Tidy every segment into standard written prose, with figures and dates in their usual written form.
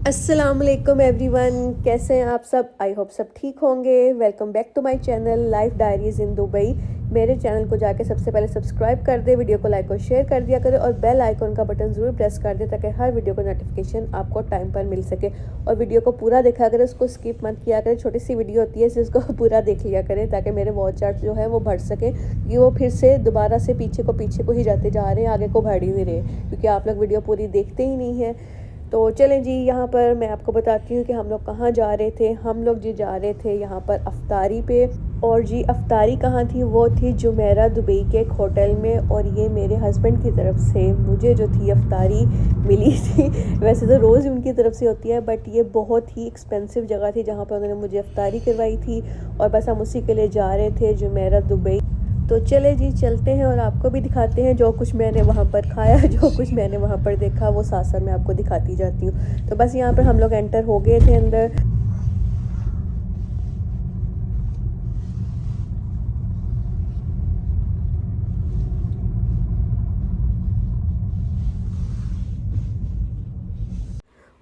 अस्सलाम वालेकुम एवरीवन, कैसे हैं आप सब। आई होप सब ठीक होंगे। Welcome back to my channel life diaries in Dubai. मेरे चैनल को जाके सबसे पहले सब्सक्राइब कर दे, वीडियो को लाइक और शेयर कर दिया करें और बेल आइकन का बटन ज़रूर प्रेस कर दे ताकि हर वीडियो का नोटिफिकेशन आपको टाइम पर मिल सके। और वीडियो को पूरा देखा करें, उसको स्किप मत किया करें। छोटी सी वीडियो होती है इसलिए उसको पूरा देख लिया करें ताकि मेरे वॉच आवर्स जो है वो बढ़ सके, कि वो फिर से दोबारा से पीछे को ही जाते जा रहे हैं, आगे को बढ़ ही नहीं रहे, क्योंकि आप लोग वीडियो पूरी देखते ही नहीं हैं। तो चलें जी, यहाँ पर मैं आपको बताती हूँ कि हम लोग कहाँ जा रहे थे। हम लोग जी जा रहे थे यहाँ पर अफ्तारी पे। और जी अफ्तारी कहाँ थी, वो थी जुमेरा दुबई के एक होटल में। और ये मेरे हस्बैंड की तरफ से मुझे जो थी अफ्तारी मिली थी। वैसे तो रोज़ उनकी तरफ से होती है, बट ये बहुत ही एक्सपेंसिव जगह थी जहाँ पर उन्होंने मुझे अफ्तारी करवाई थी। और बस हम उसी के लिए जा रहे थे, जुमेरा दुबई। तो चले जी चलते हैं और आपको भी दिखाते हैं जो कुछ मैंने वहाँ पर खाया, जो कुछ मैंने वहाँ पर देखा, वो साथ साथ मैं आपको दिखाती जाती हूँ। तो बस यहाँ पर हम लोग एंटर हो गए थे अंदर।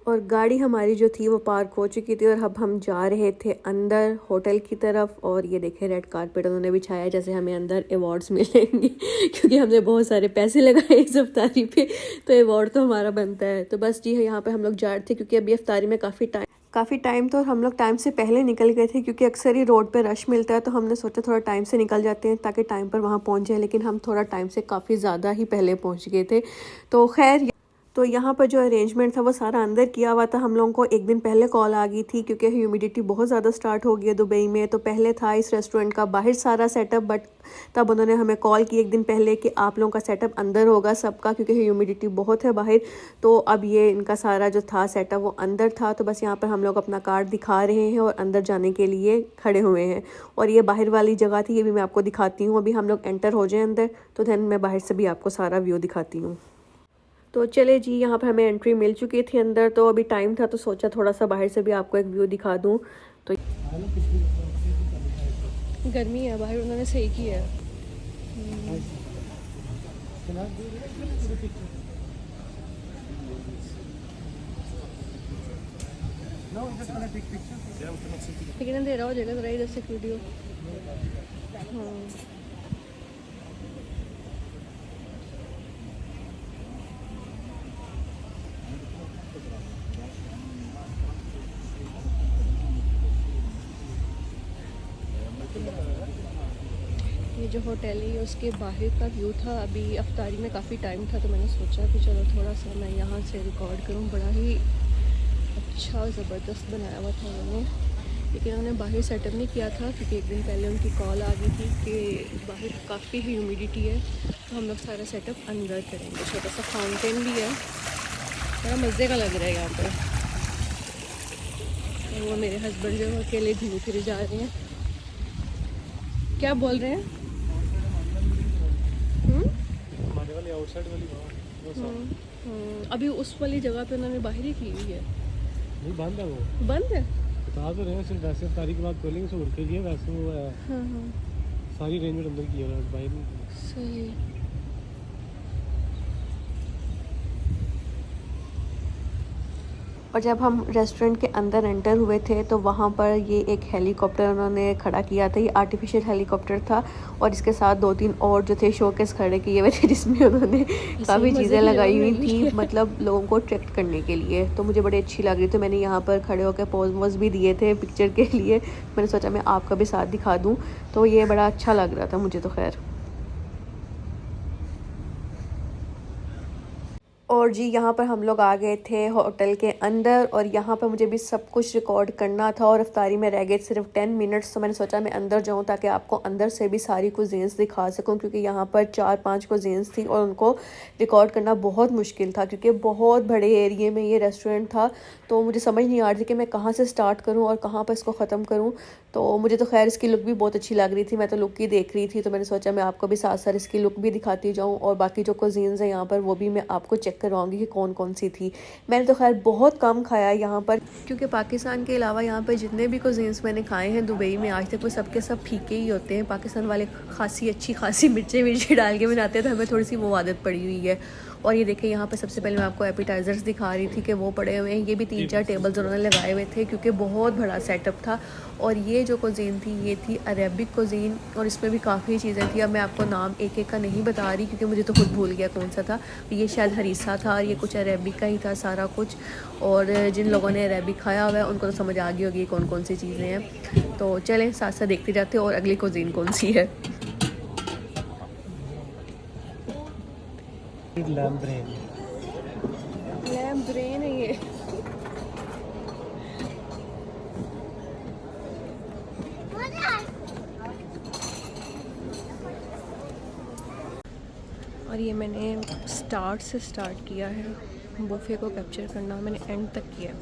और गाड़ी हमारी जो थी वो पार्क हो चुकी थी और अब हम जा रहे थे अंदर होटल की तरफ। और ये देखे रेड कारपेट उन्होंने बिछाया जैसे हमें अंदर अवार्ड्स मिलेंगे क्योंकि हमने बहुत सारे पैसे लगाए इस अफ्तारी पे, तो अवार्ड तो हमारा बनता है। तो बस जी यहाँ पे हम लोग जा रहे थे क्योंकि अभी अफ्तारी में काफ़ी टाइम तो हम लोग टाइम से पहले निकल गए थे, क्योंकि अक्सर ही रोड पे रश मिलता है। तो हमने सोचा थोड़ा टाइम से निकल जाते हैं ताकि टाइम पर वहाँ पहुँच जाए, लेकिन हम थोड़ा टाइम से काफ़ी ज़्यादा ही पहले पहुँच गए थे। तो खैर, तो यहाँ पर जो अरेंजमेंट था वो सारा अंदर किया हुआ था। हम लोगों को एक दिन पहले कॉल आ गई थी क्योंकि ह्यूमिडिटी बहुत ज़्यादा स्टार्ट हो गई है दुबई में। तो पहले था इस रेस्टोरेंट का बाहर सारा सेटअप, बट तब उन्होंने हमें कॉल की एक दिन पहले कि आप लोगों का सेटअप अंदर होगा सबका, क्योंकि ह्यूमिडिटी बहुत है बाहर। तो अब ये इनका सारा जो था सेटअप वो अंदर था। तो बस यहाँ पर हम लोग अपना कार्ड दिखा रहे हैं और अंदर जाने के लिए खड़े हुए हैं। और ये बाहर वाली जगह थी, ये भी मैं आपको दिखाती हूँ। अभी हम लोग एंटर हो जाए अंदर तो दैन मैं बाहर से भी आपको सारा व्यू दिखाती हूँ। तो चले जी, यहाँ पर हमें एंट्री मिल चुकी थी अंदर। तो अभी टाइम था तो सोचा थोड़ा सा बाहर से भी आपको एक व्यू दिखा दूँ। तो गर्मी है बाहर, उन्होंने सही किया है। लेकिन अंधेरा हो जाएगा ज़रा इधर से वीडियो। हाँ, ये जो होटल है उसके बाहर का व्यू था। अभी अफ्तारी में काफ़ी टाइम था तो मैंने सोचा कि चलो थोड़ा सा मैं यहाँ से रिकॉर्ड करूँ। बड़ा ही अच्छा ज़बरदस्त बनाया हुआ था उन्होंने, लेकिन उन्होंने बाहर सेटअप नहीं किया था क्योंकि एक दिन पहले उनकी कॉल आ गई थी कि बाहर काफ़ी ह्यूमिडिटी है। तो हम लोग सारा सेटअप अंदर करेंगे। छोटा सा फाउंटेन भी है, बड़ा मज़े का लग रहा है यहाँ पर। तो वो मेरे हस्बैंड जो अकेले घूम फिर जा रहे हैं। क्या बोल रहे हैं? अभी उस वाली जगह पे उन्होंने बाहर ही की हुई है। नहीं, बंद है वो। बंद है? बता तो रहे हैं, सिर्फ वैसे तारीख के बाद खोलेंगे से उड़ के लिए, वैसे वो है। हाँ हाँ, सारी अरेंजमेंट अंदर की है, बाहर नहीं की। सही। और जब हम रेस्टोरेंट के अंदर एंटर हुए थे तो वहाँ पर ये एक हेलीकॉप्टर उन्होंने खड़ा किया था। ये आर्टिफिशियल हेलीकॉप्टर था और इसके साथ 2-3 और जो थे शोकेस खड़े किए हुए थे जिसमें उन्होंने काफ़ी चीज़ें लगाई हुई थी, मतलब लोगों को अट्रैक्ट करने के लिए। तो मुझे बड़ी अच्छी लग रही थी। मैंने यहाँ पर खड़े होकर पोज वोज भी दिए थे पिक्चर के लिए। मैंने सोचा मैं आपका भी साथ दिखा दूँ, तो ये बड़ा अच्छा लग रहा था मुझे तो। खैर, और जी यहाँ पर हम लोग आ गए थे होटल के अंदर और यहाँ पर मुझे भी सब कुछ रिकॉर्ड करना था और अफ्तारी में रह गए सिर्फ 10 मिनट्स। तो मैंने सोचा मैं अंदर जाऊँ ताकि आपको अंदर से भी सारी कुजीन्स दिखा सकूँ, क्योंकि यहाँ पर 4-5 कुजीन्स थी और उनको रिकॉर्ड करना बहुत मुश्किल था क्योंकि बहुत बड़े एरिए में ये रेस्टोरेंट था। तो मुझे समझ नहीं आ रही थी कि मैं कहाँ से स्टार्ट करूँ और कहाँ पर इसको ख़त्म करूँ। तो मुझे तो खैर इसकी लुक भी बहुत अच्छी लग रही थी, मैं तो लुक ही देख रही थी। तो मैंने सोचा मैं आपको भी साथ साथ इसकी लुक भी दिखाती जाऊँ और बाकी जो कुजीन्स हैं यहाँ पर वो भी मैं आपको चेक करवाऊँगी कि कौन कौन सी थी। मैंने तो खैर बहुत कम खाया यहाँ पर, क्योंकि पाकिस्तान के अलावा यहाँ पर जितने भी कुजीन्स मैंने खाए हैं दुबई में आज तक वो सबके सब फीके ही होते हैं। पाकिस्तान वाले खासी अच्छी खासी मिर्ची डाल के बनाते हैं, तो हमें थोड़ी सी वो आदत पड़ी हुई है। और ये देखिए यहाँ पे सबसे पहले मैं आपको एपिटाइज़र्स दिखा रही थी कि वो पड़े हुए हैं। ये भी 3-4 टेबल्स उन्होंने लगाए हुए थे क्योंकि बहुत बड़ा सेटअप था। और ये जो कुज़ीन थी ये थी अरेबिक कुज़ीन और इसमें भी काफ़ी चीज़ें थी। अब मैं आपको नाम एक एक का नहीं बता रही क्योंकि मुझे तो खुद भूल गया कौन सा था। ये शायद हरीसा था और ये कुछ अरेबिक का ही था सारा कुछ। और जिन लोगों ने अरेबिक खाया हुआ है उनको तो समझ आ गई होगी कौन कौन सी चीज़ें हैं। तो चलें साथ साथ देखते जाते और अगली कुज़ीन कौन सी है। लैम्प ब्रेन है ये। और ये मैंने स्टार्ट से स्टार्ट किया है बुफे को कैप्चर करना, मैंने एंड तक किया है।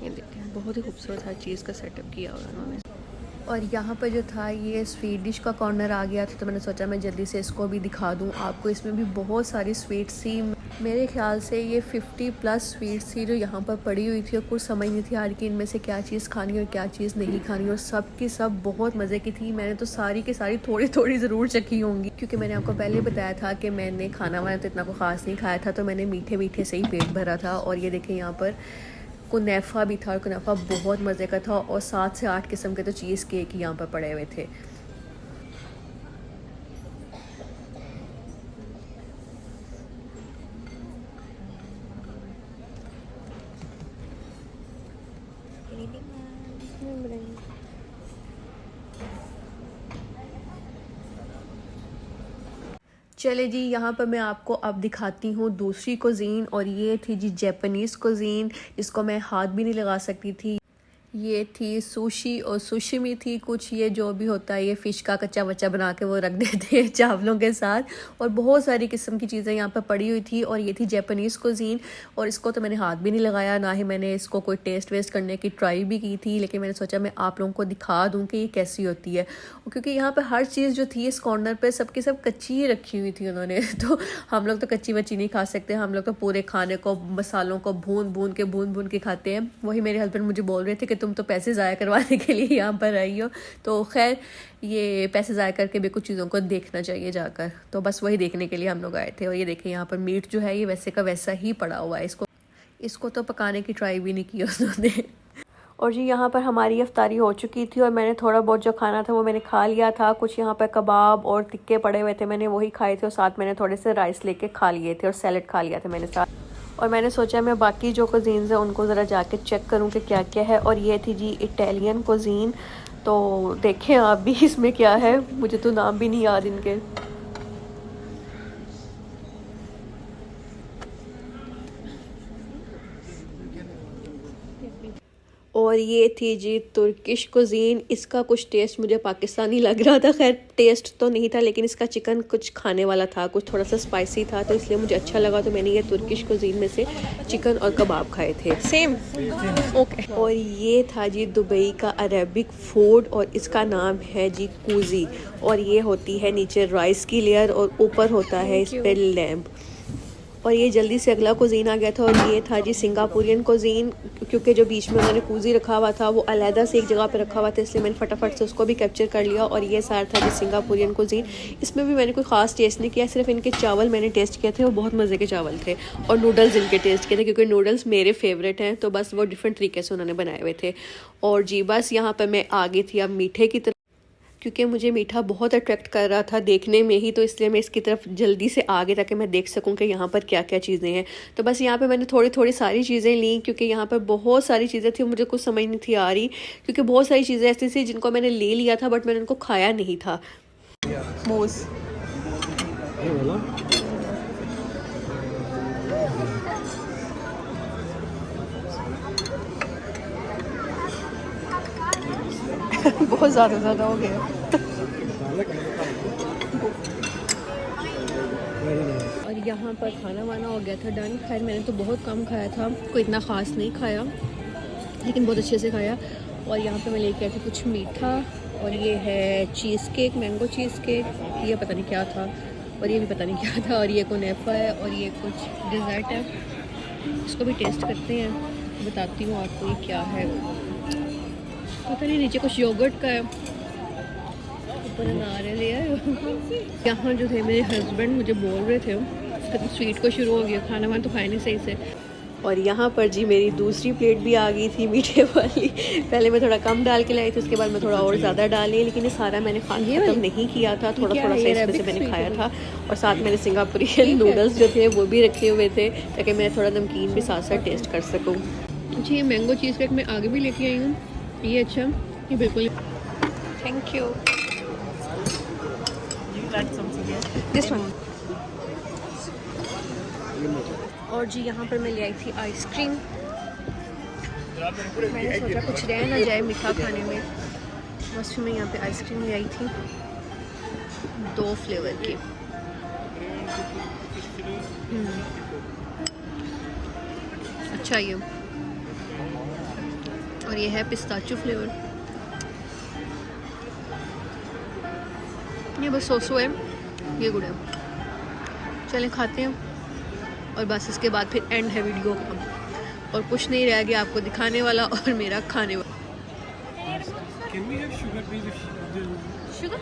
ये देखिए बहुत ही खूबसूरत हर चीज़ का सेटअप किया हुआ उन्होंने। और यहाँ पर जो था ये स्वीट डिश का कॉर्नर आ गया था तो मैंने सोचा मैं जल्दी से इसको भी दिखा दूँ आपको। इसमें भी बहुत सारी स्वीट्स थी, मेरे ख्याल से ये 50+ स्वीट्स थी जो यहाँ पर पड़ी हुई थी और कुछ समझ नहीं थी आ रही कि इनमें से क्या चीज़ खानी और क्या चीज़ नहीं खानी। और सब की सब बहुत मज़े की थी। मैंने तो सारी की सारी थोड़ी थोड़ी ज़रूर चखी होंगी क्योंकि मैंने आपको पहले बताया था कि मैंने खाना वाना तो इतना को ख़ास नहीं खाया था, तो मैंने मीठे मीठे से ही पेट भरा था। और ये देखें यहाँ पर कुनेफा भी था और कुनेफा बहुत मज़े का था। और 7 से 8 किस्म के तो चीज़ केक यहाँ पर पड़े हुए थे। चले जी, यहाँ पर मैं आपको अब दिखाती हूँ दूसरी कुज़ीन। और ये थी जी जापानीज़ कुज़ीन, जिसको मैं हाथ भी नहीं लगा सकती थी। ये थी सुशी और सुशिमी थी कुछ, ये जो भी होता है ये फ़िश का कच्चा बच्चा बना के वो रख देते हैं चावलों के साथ। और बहुत सारी किस्म की चीज़ें यहाँ पर पड़ी हुई थी। और ये थी जापानीज़ कुज़ीन और इसको तो मैंने हाथ भी नहीं लगाया, ना ही मैंने इसको कोई टेस्ट वेस्ट करने की ट्राई भी की थी। लेकिन मैंने सोचा मैं आप लोगों को दिखा दूँ कि ये कैसी होती है। क्योंकि यहाँ पर हर चीज़ जो थी इस कॉर्नर पर सबकी सब कच्ची ही रखी हुई थी उन्होंने। तो हम लोग तो कच्ची वच्ची नहीं खा सकते, हम लोग तो पूरे खाने को मसालों को भून भून के खाते हैं। वही मेरे हस्बैंड मुझे बोल रहे थे कि तुम तो पैसे ज़ाया करवाने के लिए यहाँ पर आई हो। तो खैर ये पैसे ज़ाया करके भी कुछ चीज़ों को देखना चाहिए जाकर, तो बस वही देखने के लिए हम लोग आए थे। और ये देखें यहाँ पर मीट जो है ये वैसे का वैसा ही पड़ा हुआ है, इसको तो पकाने की ट्राई भी नहीं की उन्होंने। और जी यहाँ पर हमारी इफ्तारी हो चुकी थी और मैंने थोड़ा बहुत जो खाना था वो मैंने खा लिया था। कुछ यहाँ पर कबाब और टिक्के पड़े हुए थे, मैंने वही खाए थे और साथ मैंने थोड़े से राइस लेके खा लिए थे और सैलड खा लिया था मैंने साथ। और मैंने सोचा मैं बाकी जो कुज़ीन्स हैं उनको ज़रा जाके चेक करूँ कि क्या क्या है। और ये थी जी इटालियन कुज़ीन, तो देखें आप भी इसमें क्या है, मुझे तो नाम भी नहीं याद इनके। और ये थी जी तुर्किश कुज़ीन, इसका कुछ टेस्ट मुझे पाकिस्तानी लग रहा था। खैर टेस्ट तो नहीं था लेकिन इसका चिकन कुछ खाने वाला था, कुछ थोड़ा सा स्पाइसी था, तो इसलिए मुझे अच्छा लगा। तो मैंने ये तुर्किश कुज़ीन में से चिकन और कबाब खाए थे। Same okay. और ये था जी दुबई का अरेबिक फूड और इसका नाम है जी कूजी। और ये होती है नीचे राइस की लेयर और ऊपर होता है इस पर लैम्प। और ये जल्दी से अगला कुज़ीन आ गया था और ये था जी सिंगापुरियन कुज़ीन, क्योंकि जो बीच में उन्होंने कूजी रखा हुआ था वो अलहदा से एक जगह पे रखा हुआ था, इसलिए मैंने फटाफट से उसको भी कैप्चर कर लिया। और ये सारा था जी सिंगापुरियन कुज़ीन। इसमें भी मैंने कोई ख़ास टेस्ट नहीं किया, सिर्फ इनके चावल मैंने टेस्ट किए थे, वो बहुत मज़े के चावल थे। और नूडल्स इनके टेस्ट किए थे क्योंकि नूडल्स मेरे फेवरेट हैं, तो बस वो डिफरेंट तरीके से उन्होंने बनाए हुए थे। और जी बस यहाँ पर मैं आ गई थी अब मीठे की तरफ, क्योंकि मुझे मीठा बहुत अट्रैक्ट कर रहा था देखने में ही, तो इसलिए मैं इसकी तरफ जल्दी से आ गई ताकि मैं देख सकूं कि यहाँ पर क्या क्या चीज़ें हैं। तो बस यहाँ पे मैंने थोड़ी थोड़ी सारी चीज़ें ली क्योंकि यहाँ पर बहुत सारी चीज़ें थी, मुझे कुछ समझ नहीं थी आ रही क्योंकि बहुत सारी चीज़ें ऐसी थी जिनको मैंने ले लिया था बट मैंने उनको खाया नहीं था। मोज बहुत ज़्यादा हो गया। और यहाँ पर खाना वाना हो गया था डन। खैर मैंने तो बहुत कम खाया था, कोई इतना ख़ास नहीं खाया लेकिन बहुत अच्छे से खाया। और यहाँ पे मैं लेके आई थी कुछ मीठा, और ये है cheese cake, mango cheese cake, ये पता नहीं क्या था, और ये भी पता नहीं क्या था। और ये कुनेफा है और ये कुछ डिज़र्ट है, इसको भी टेस्ट करते हैं, बताती हूँ आपको ये क्या है। पता नहीं, नीचे कुछ योगर्ट का है, बना रहे ले आए। यहाँ जो थे मेरे हस्बैंड मुझे बोल रहे थे तो स्वीट को शुरू हो गया, खाना वाना तो खाए नहीं सही से। और यहाँ पर जी मेरी दूसरी प्लेट भी आ गई थी मीठे वाली। पहले मैं थोड़ा कम डाल के लाई थी, उसके बाद मैं थोड़ा और ज़्यादा डाली, लेकिन ये सारा मैंने खत्म नहीं किया था, थोड़ा थोड़ा सा इसमें से मैंने खाया था। और साथ मैंने सिंगापुरियन नूडल्स जो थे वो भी रखे हुए थे ताकि मैं थोड़ा नमकीन भी साथ साथ टेस्ट कर सकूँ। जी ये मैंगो चीज़ केक मैं आगे भी लेके आई हूँ, ये अच्छा, ये बिल्कुल। Thank you. This one. और जी यहाँ पर मैं ले आई थी आइसक्रीम। मैंने सोचा कुछ रह ना जाए मीठा खाने में, बस फिर मैं यहाँ पे आइसक्रीम ले आई थी 2 फ्लेवर की। अच्छा ये, और ये है पिस्ताचो फ्लेवर। ये बस सोसो है, ये गुड है। चलें खाते हैं और बस इसके बाद फिर एंड है वीडियो का, और कुछ नहीं रह गया आपको दिखाने वाला और मेरा खाने वाला। Can we have sugar, please? Sugar